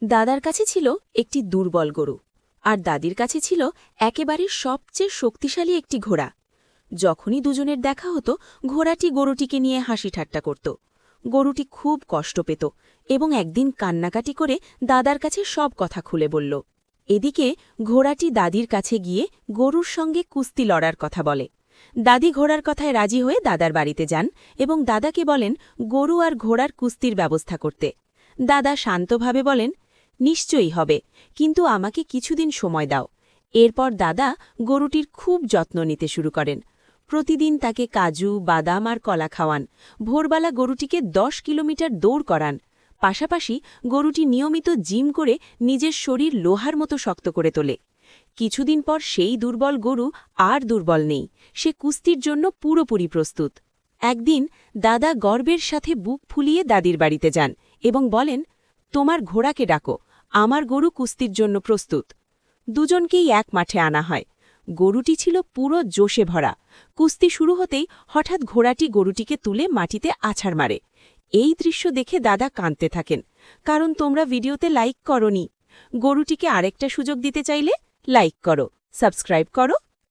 দাদার কাছে ছিল একটি দুর্বল গরু আর দাদির কাছে ছিল একেবারে সবচেয়ে শক্তিশালী একটি ঘোড়া। যখনই দুজনের দেখা হতো ঘোড়াটি গরুটিকে নিয়ে হাসি ঠাট্টা করত। গরুটি খুব কষ্ট পেত এবং একদিন কান্নাকাটি করে দাদার কাছে সব কথা খুলে বলল। এদিকে ঘোড়াটি দাদির কাছে গিয়ে গরুর সঙ্গে কুস্তি লড়ার কথা বলে। দাদি ঘোড়ার কথায় রাজি হয়ে দাদার বাড়িতে যান এবং দাদাকে বলেন গরু আর ঘোড়ার কুস্তির ব্যবস্থা করতে। দাদা শান্তভাবে বলেন, নিশ্চয়ই হবে, কিন্তু আমাকে কিছুদিন সময় দাও। এরপর দাদা গরুটির খুব যত্ন নিতে শুরু করেন। প্রতিদিন তাকে কাজু, বাদাম আর কলা খাওয়ান। ভোরবেলা গরুটিকে 10 কিলোমিটার দৌড় করান। পাশাপাশি গরুটি নিয়মিত জিম করে নিজের শরীর লোহার মতো শক্ত করে তোলে। কিছুদিন পর সেই দুর্বল গরু আর দুর্বল নেই, সে কুস্তির জন্য পুরোপুরি প্রস্তুত। একদিন দাদা গর্বের সাথে বুক ফুলিয়ে দাদির বাড়িতে যান এবং বলেন, তোমার ঘোড়াকে ডাকো, আমার গরু কুস্তির জন্য প্রস্তুত। দুজনকেই এক মাঠে আনা হয়। গরুটি ছিল পুরো জোশে ভরা। কুস্তি শুরু হতেই হঠাৎ ঘোড়াটি গরুটিকে তুলে মাটিতে আছাড় মারে। এই দৃশ্য দেখে দাদা কাঁদতে থাকেন, কারণ তোমরা ভিডিওতে লাইক করনি। গরুটিকে আরেকটা সুযোগ দিতে চাইলে লাইক করো, সাবস্ক্রাইব করো